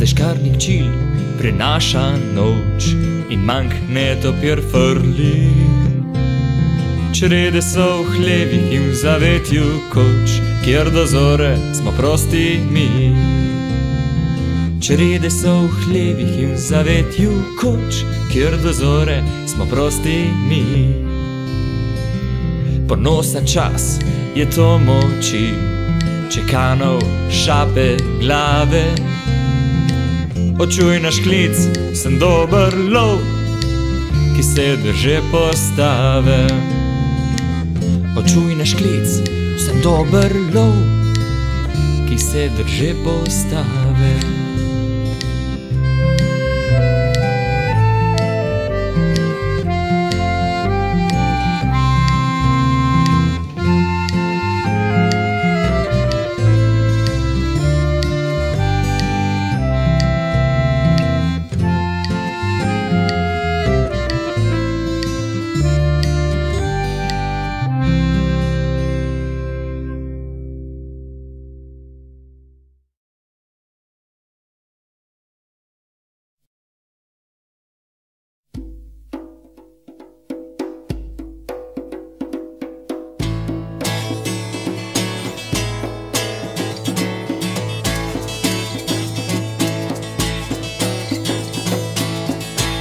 Škarnik čil prenaša noč in manjk netopir frli. Črede so v hlevih in v zavetju koč, kjer do zore smo prosti mi. Črede so v hlevih in v zavetju koč, kjer do zore smo prosti mi. Ponosa čas je to moči, čekanov šape glave. Očuj naš klic, sem dober lov, ki se drže postave. Očuj naš klic, sem dober lov, ki se drže postave.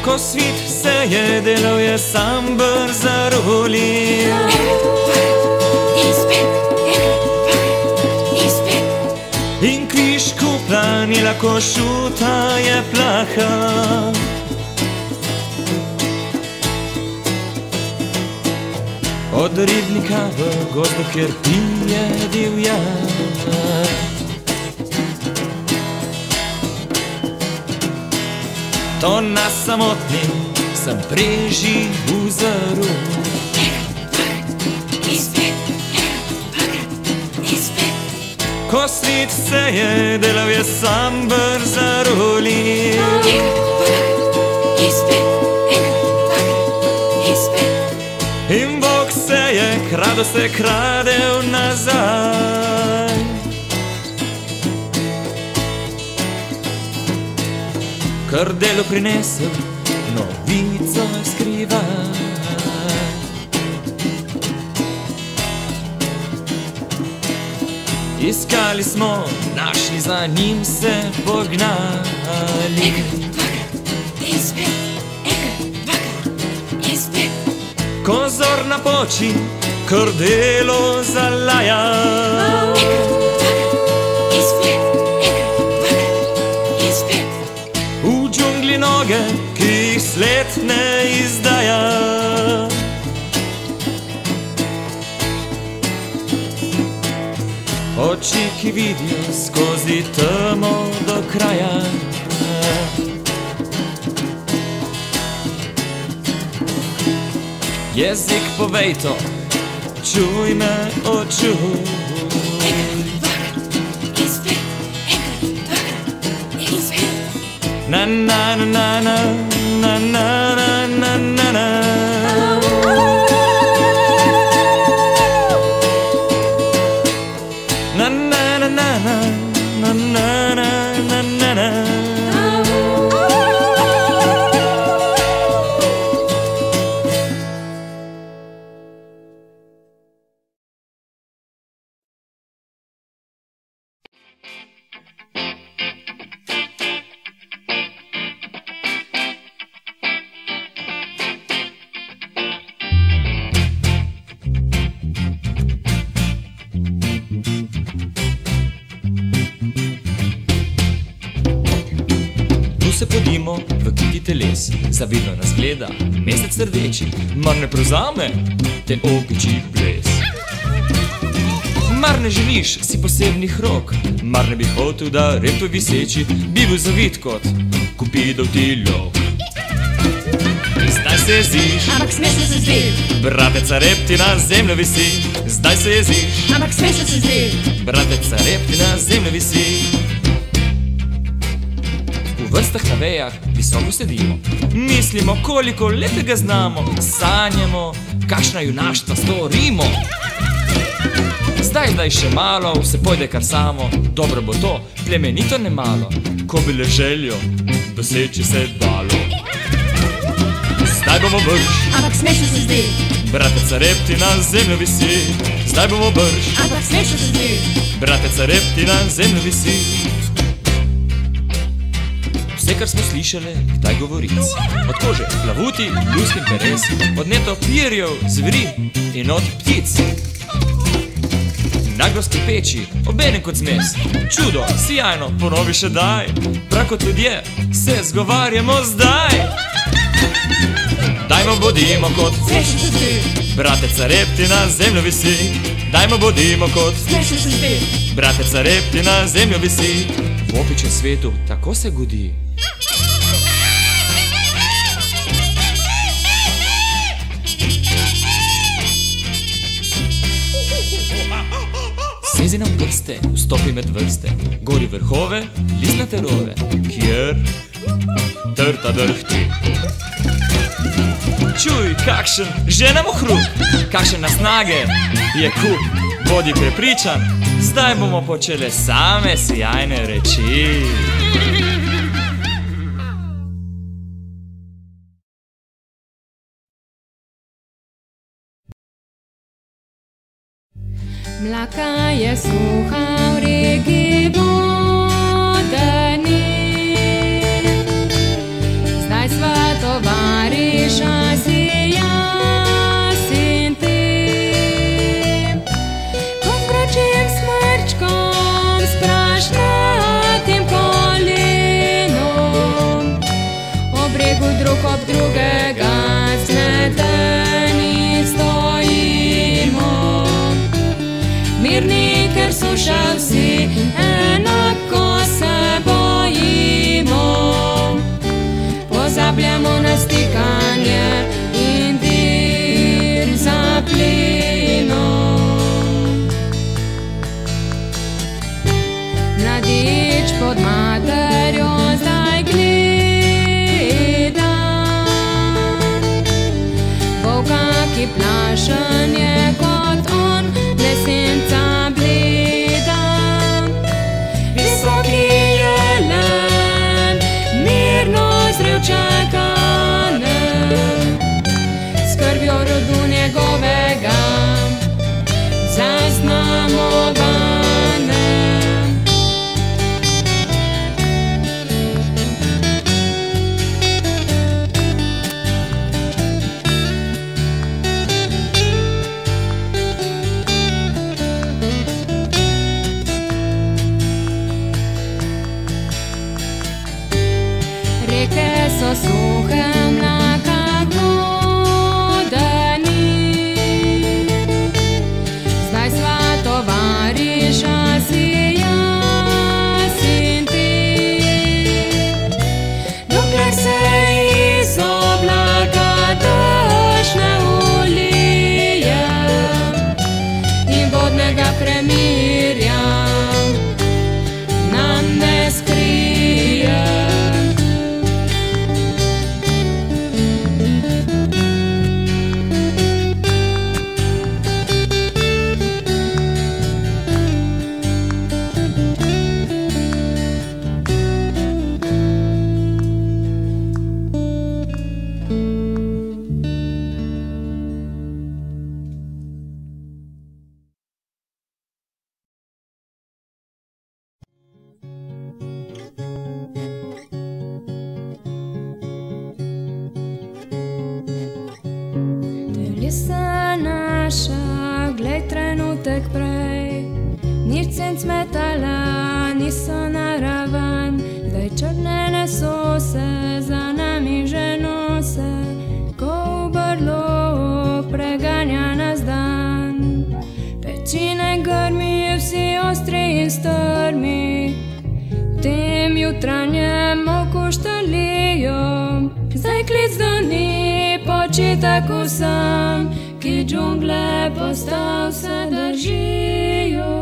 Ko svit se je delal, je sam brza ruli. In kvišku planila, ko šuta je plaha. Od ribnika v gozdu, kjer pije divjad. To nas samotni sem preživ v zaru. Ko svit se je delal, je sam brza ruli. In Bog se je krado se kradel nazaj. Krdelu prinesel novico skrivaj. Iskali smo, našli, za njim se pognali. Ko zor napoči, krdelo zalaja. V džungli noge, ki jih sled ne izdaja. Oči, ki vidijo skozi temo do kraja. Jezik povej to, čuj me, očuj. Na na na na na na na na na na. Na na na na na na na na na. se podimo v kiti teles, zavidno nas gleda mesec rdeči, mar ne prevzame te ogiči ples. Mar ne želiš si posebnih rok, mar ne bi hotel, da rep tvoj viseči bi bil zavit kot Kupidov tilok. Zdaj se jeziš, ampak smešno se zdi, brateca rep ti na zemljo visi. Zdaj se jeziš, ampak smešno se zdi, brateca rep ti na zemljo visi. V vrstah na vejah visoko sedimo, mislimo, koliko lepega znamo, sanjamo, kakšna junaštva storimo. Zdaj še malo, vse pojde kar samo, dobro bo to, plemenito ne malo, ko bi le željo doseči se dalo. Zdaj bomo brž, ampak smešno se zdi, brateca rep ti na zemljo visi. Zdaj bomo brž, ampak smešno se zdi, brateca rep ti na zemljo visi. Vse, kar smo slišali, kdaj govoric, od kože, plavuti, lusk in peres, od netopirjev, zveri in od ptic. Naglo sklepeči, obenem kot zmes, čudo, sijajno, ponovi še daj, prav kot ljudje se zgovarjamo zdaj. Dajmo bodimo kot smešno se zdi, brateca rep ti na zemljo visi. Dajmo bodimo kot smešno se zdi, brateca rep ti na zemljo visi. V opičjem svetu tako se godi. Sezi nam prste, vstopi med vrste, gori vrhove, listnate rove, kjer trta drhti. Čuj, kakšen že nam ohruk, kakšen nasnage je kup, bodi prepričan, zdaj bomo počele same sijajne reči. mlaka je suha v reki vode ni, zdaj sva tovariša si jaz in ti. Kot vročim smrčkom s prašnatim kolenom, ob bregu drug ob drugega zmeteni stojimo. Mirni, ker suša vsi, enako se bojimo. Pozabljamo na stikanje in dir za plinom. Mladič pod materjo zdaj gleda, volka, ki plašen je kot on, lesenca bleda. Visoki jelen mirno zrel čaka nam, skrbjo rodu njegovega zaznamovane. Reke so suhe, mlaka vode ni, zdaj sva tovariša si jaz in ti. Dokler se iz oblaka dež ne ulije in vodnega premirja nam ne skrije. Telesa naša, glej trenutek prej, nič senc metala, niso naravan, zdaj črnene so se jutranjem okuštalijom. Zdaj klic do ni počitek vsem, ki džungle postav se držijo.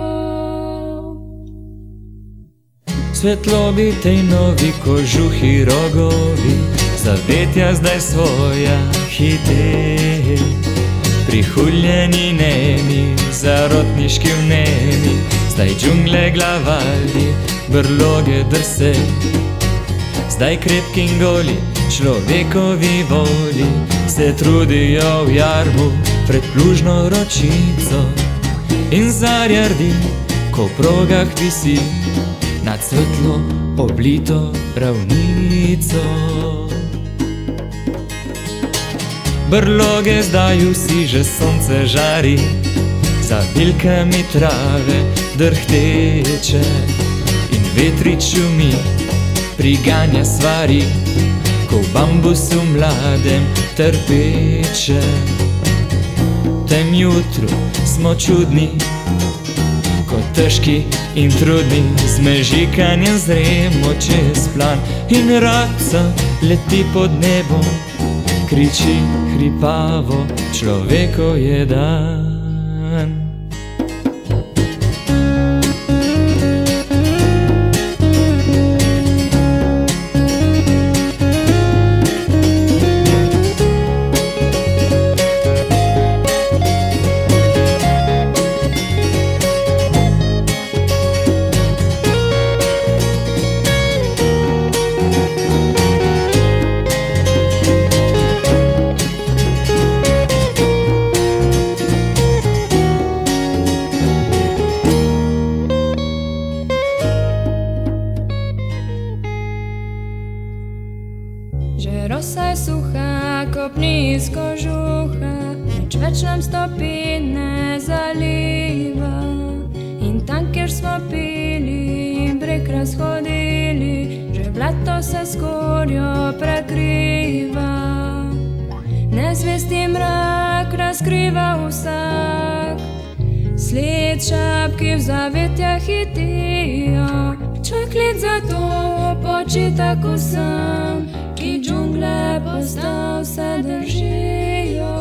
Svetlobi tej novi kožuhi rogovi, zavetja zdaj svoja hite. Prihuljeni nemi, zarotniški vnemi, zdaj džungle glavali, brloge drse. Zdaj krepki in goli, človekovi voli, se trudijo v jarmu pred plužno ročico. In zarja rdi, ko v progah visi, nad svetlo oblito ravnico. Brloge zdaj vsi že sonce žari, za bilkami trave drhteče. In vetrič šumi, priganja stvari, ko v bambusu mladem trpeče. Tem jutru smo čudni, ko težki in trudni, z mežikanjem zremo čez plan. In raca leti pod nebom, kriči hripavo, človeko je dan. Že rosa je suha, kopni iz kožuha, nič več nam stopi ne zaliva. In tam, kjer smo pili in breg razhodili, že blato se s korjo prekriva. Nezvesti mrak razkriva vsak, sled šapki v zavetjah hitijo. Čuj klic za to počitek vsem, ki džungle postav se držijo.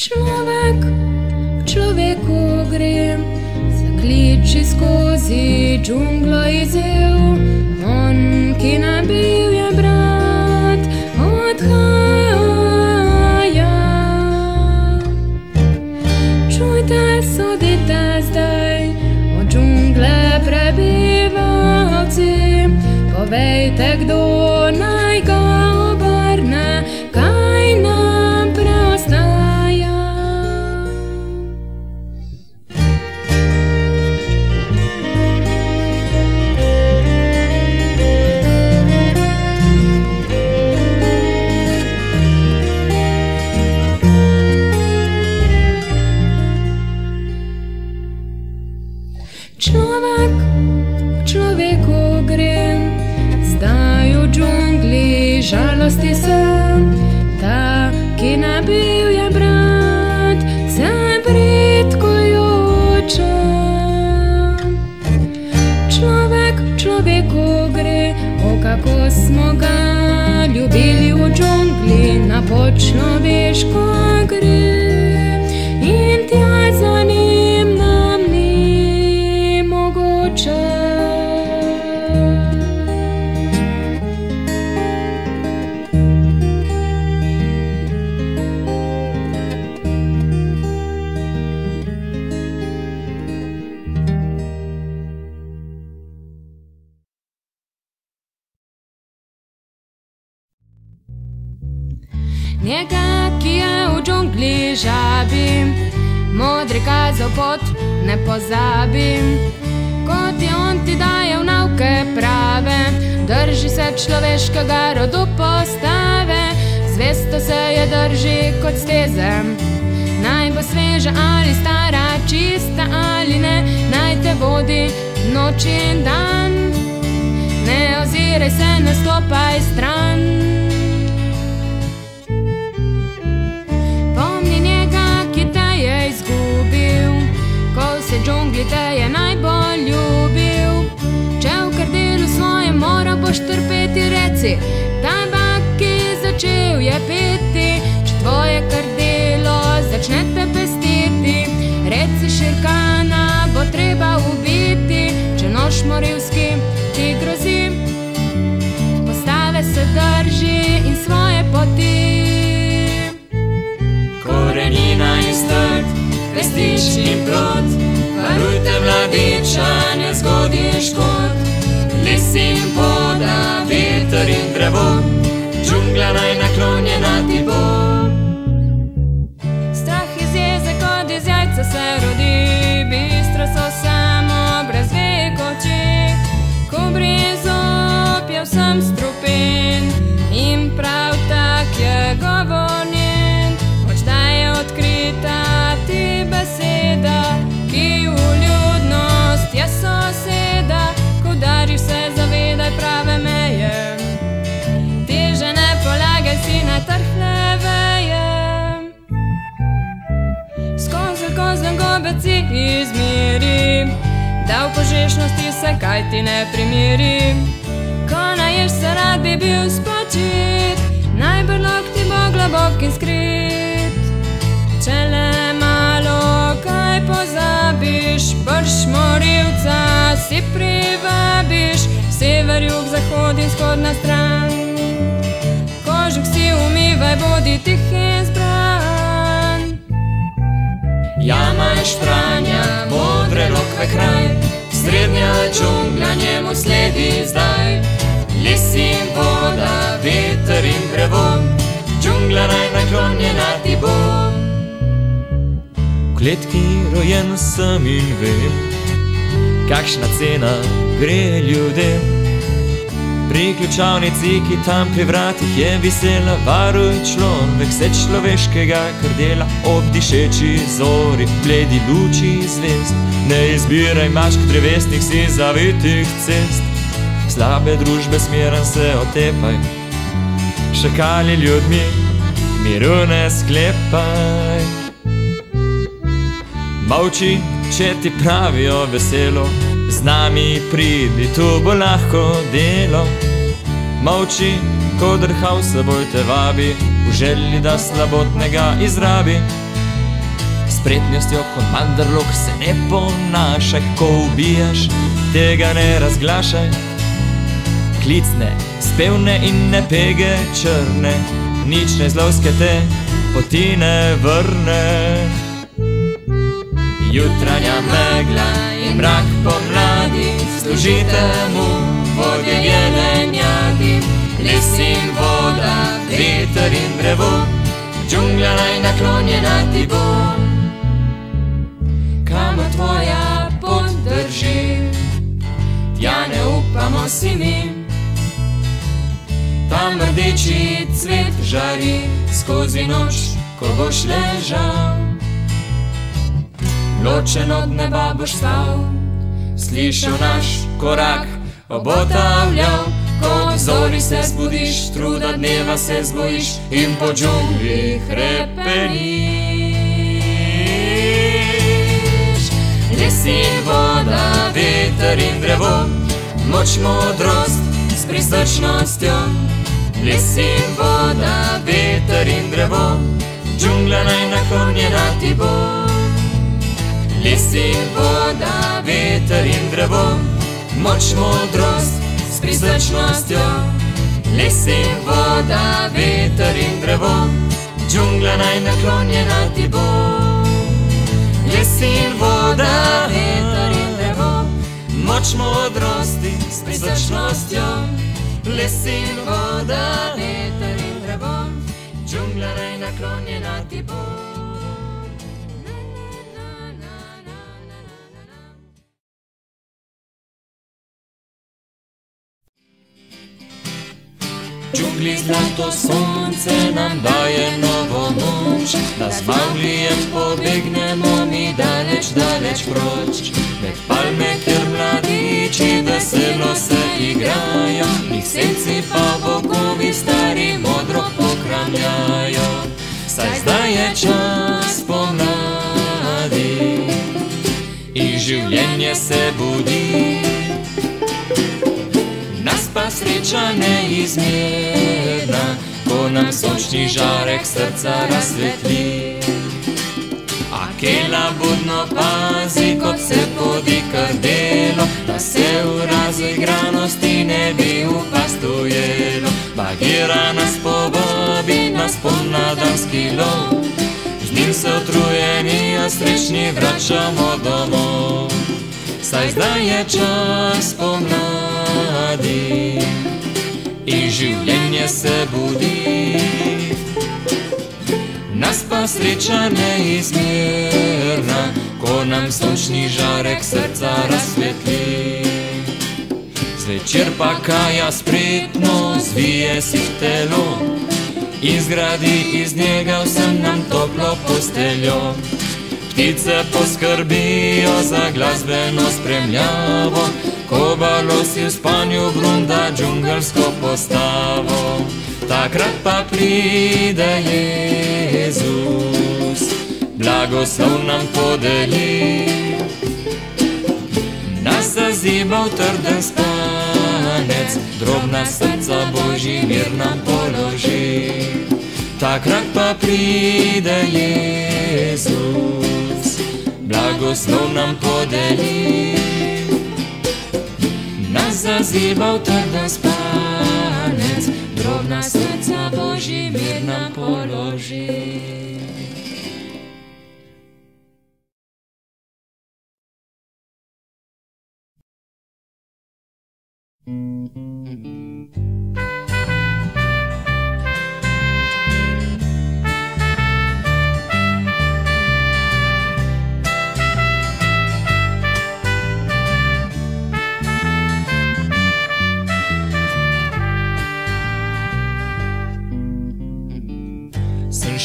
Človek v človeku gre, zakliči skozi džunglo izjev. On, ki nam bil je brat, odhaja. Čujte, sodite zdaj, od džungle prebivalci. Povejte, kdo naj ga obrne, kaj nam preostaja. Človek v človeku gre, zdaj v džungli žalosti sem. Ta, ki nabil je brat, se bridko joče. Človek v človeku gre, o kako smo ga ljubili v džungli, na počloveško gre. In tja za njim nam ni mogoče. Njega, ki je v džungli žabim, modri kazal pot ne pozabim. prave, drži se človeškega rodu postave, zvesto se je drži kot steze. Naj bo sveža ali stara, čista ali ne, naj te vodi noč in dan. Ne oziraj se, ne stopaj stran. Pomni njega, ki te je izgubil, ko se džungli te je najbolj ljubil. Če v krdelu svojem moral boš trpeti, reci, taj baki začel je peti. Če tvoje krdelo začne te pestiti, reci, Širkana bo treba ubiti. Če nož morilski ti grozi, postave se drži in svoje poti. Korenina in strt, vestič in plot, varujte mladiča, ne zgodi škod. Les in voda, veter in drevo, džungla naj naklonjena ti bo. Strah iz jeze kot iz jajca se rodi, bistra so samo brez vek oči. Ko brezop je vsem strupen in prav tak je govor njen. Moč da je odkrita ti beseda, ki v ljudnost je soseda. Ko dariš se, zavedaj prave meje, teže ne polagaj si na trhle veje. Skozi kozlem gobec si izmeri, da v požešnosti se kaj ti ne primeri. Ko naješ se, rad bi bil spočit, najbrlog ti bo globok in skrit. Če le malo kaj pozabiš, brž morilca si privabiš. Sever, jug, zahod in vzhodna stran, kožuk si umivaj, bodi tih in zbran. Jama je špranja, modre lokve kraj, srednja džungla njemu sledi zdaj. Les in voda, veter in drevo, džungla naj naklonjena ti bo. V kletki rojen sem in vem, kakšna cena gre ljudem. Pri ključavnici, ki tam pri vratih je visela, varuj človek vse človeškega krdela. Ob dišeči zori, bledi luči zvezd, ne izbiraj mačk drevesnih si zavitih cest. Slabe družbe smeran se otepaj, šakali ljudmi miru ne sklepaj. Molči, če ti pravijo veselo, z nami pridi, tu bo lahko delo. Molči, ko drhal seboj te vabi, v želji da slabotnega izrabi. Spretnostjo kot mandrlok se ne ponašaj, ko ubijaš, tega ne razglašaj. Klicne, spevne in ne pege črne, nič ne zlovske te poti ne vrne. Jutranja megla in mrak pomladi, služite mu vodje jelenjadi. Les in voda, veter in drevo, džungla naj naklonjena ti bo. Kamor tvoja pot drži, tja ne upamo si mi. Tam rdeči cvet žari skozi noč, ko boš ležal. Ločen od neba boš stal, slišal naš korak obotavljal. Ko v zori se zbudiš, truda dneva se zbojiš in po džungli hrepeniš. Les in voda, veter in drevo, moč modrost s prisrčnostjo. Les in voda, veter in drevo, džungla naj naklonjena ti bo. Les in voda, veter in drevo, moč modrost s prisrčnostjo. Les in voda, veter in drevo, džungla naj naklonjena ti bo. Les in voda, veter in drevo, moč modrosti s prisrčnostjo. Les in voda, veter in drevo, džungla naj naklonjena ti bo. dżungli zlato słońce nam daje nową moc. Na zmałlijem pobiegnemo mi daleć, daleć proć. Med palmy, kjer mladici veselo se igrajo, ich senci pa bogovi stari modro pokramljajo. Saj zdaj je čas pomladi i življenje se budi, nas pa sreča neizmerna, ko nam sončni žarek srca razsvetli. Akela budno pazi, kot se podi krdelo, da se v razigranosti ne bi upastojelo. Bagira nas povabi na spomladanski lov, z njim se utrujeni, a srečni vračamo domov. Saj zdaj je čas pomladi i življenje se budi, nas pa sreča neizmerna, ko nam sončni žarek srca razsvetli. Zvečer pa Kaja spretno zvije si telo in zgradi iz njega vsem nam toplo posteljo. Ptice poskrbijo za glasbeno spremljavo, kobalo si v spanju brunda džungelsko postavo. Takrat pa pride Jezus, blagoslov nam podeli, nas zaziba v trden spanec, drobna srca Božji mir nam položi. Takrat pa pride Jezus, blagoslov nam podeli, nas zaziba v trden spanec, drobna srca Božji mir nam položi.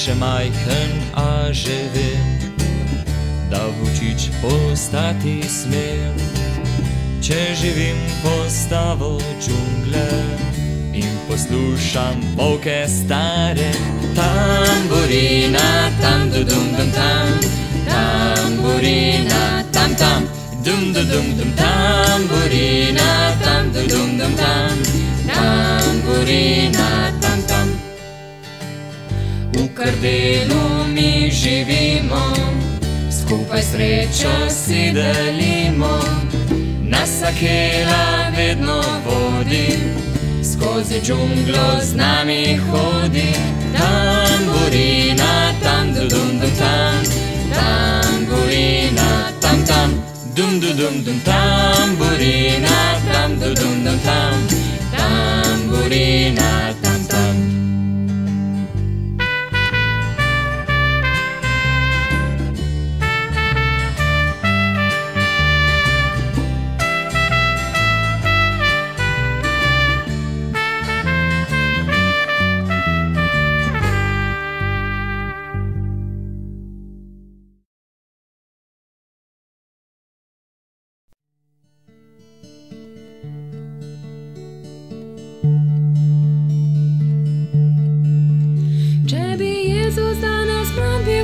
Še majhen, a že vem, da vučič postati smem. Če živim postavo džungle in poslušam polke stare. Tamburina, tam dudum dum tam, tamburina, tam tam, dum dudum dum, tamburina, tam dudum dum tam, tamburina, tam tam. V krdelu mi živimo, skupaj srečo si delimo, nas Akela vedno vodi, skozi džunglo z nami hodi. Tamburina, tam dudum dum tam, tamburina, tam tam, dum dudum dum, tamburina, tam dudum dum tam, tamburina, tam tam.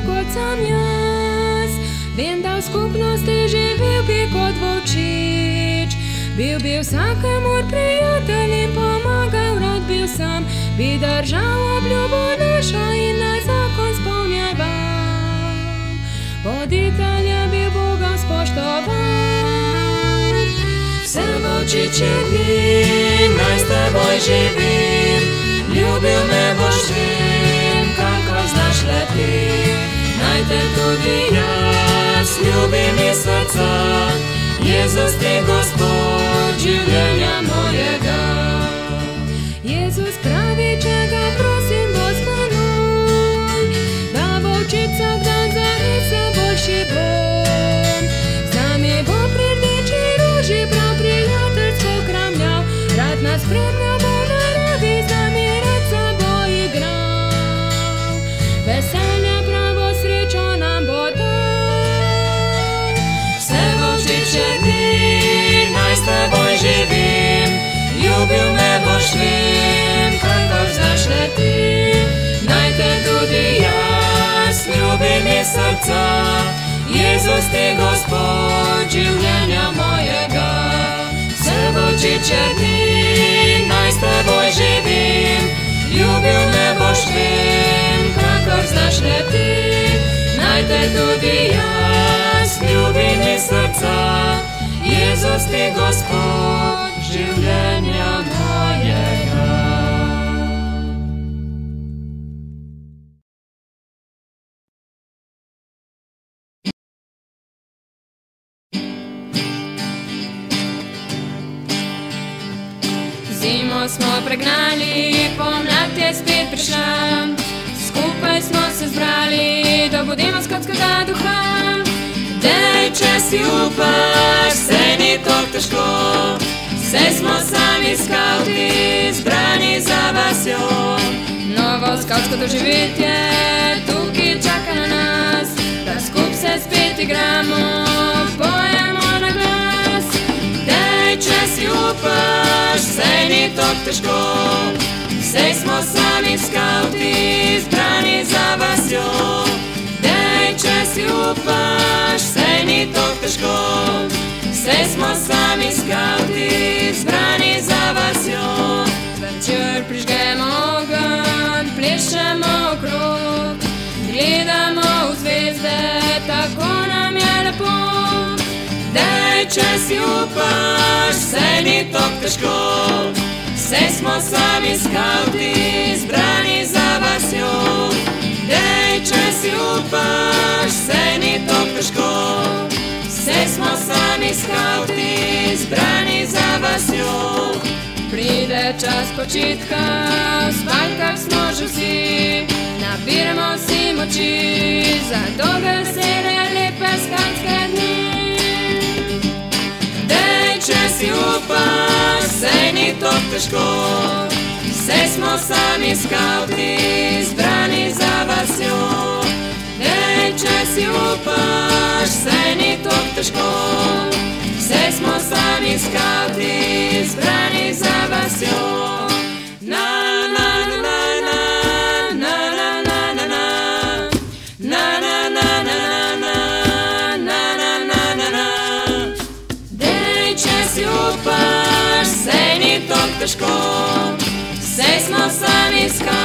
Kot sam jaz, vem, da v skupnosti živel bi kot volčič. Bil bi vsakemu prijatelj in pomagal, rad bil sam, bi držal obljubo našo in na zakon spolnjeval. Voditelja bi Boga spoštoval. Vse volčiče dni, naj s teboj živim, ljubil me boš vem, kako znaš lepim. Naj te tudi jaz ljubim iz srca, Jezus ti Gospod življenja mojega. Jezus pravi, če ga prosim bo zmanuj, da volčič vsak dan za se boljši bom. Z nami bo pri rdeči ruži prav prijateljsko kramljal, rad nas spremljal bo na rabi, z nami Ljubil me boš, vem, kakor znaš le ti. Naj te tudi jaz ljubim iz srca. Jezus, ti Gospod življenja mojega. Vse v oči črni, naj s teboj živim. Ljubil me boš, vem, kakor znaš le ti. Naj te tudi jaz ljubim iz srca. Jezus, ti Gospod življenja mojega. Zimo smo pregnali, pomlad je spet prišla. Skupaj smo se zbrali, da budemo skotskega duha. Dej, če si upaš, sej ni to težko. Sej smo sami skavti, zbrani za vasjo. Novo skavtsko doživetje tukaj čaka na nas. Da skup se spet igramo, pojemo na glas. Dej, če si upaš, sej ni to težko. Sej smo sami skavti, zbrani za vasjo. Dej, če si upaš, sej ni to težko. Sej smo sami skavti, zbrani za vasjo. Zvečer prižgemo ogenj, plešemo okrog. Gledamo v zvezde, tako nam je lepo. Dej, če si upaš, sej ni to težko. Sej smo sami skavti, zbrani za vasjo. Dej, če si upaš, sej ni to težko. Sej smo sami skavti, zbrani za vasjo. Pride čas počitka, v spalkah smo že vsi. Nabiramo si moči, za dolge vesele lepe skavtske dni. Dej, če si upaš, sej ni to težko. Sej smo sami skavti, zbrani za vasjo. Dej, če si upaš, sej ni to težko. Sej smo sami skavti, zbrani za vasjo. Na na na na na na na na na na na na na na na na na. Dej, če si upaš, sej ni to težko. Sej smo sami skavti.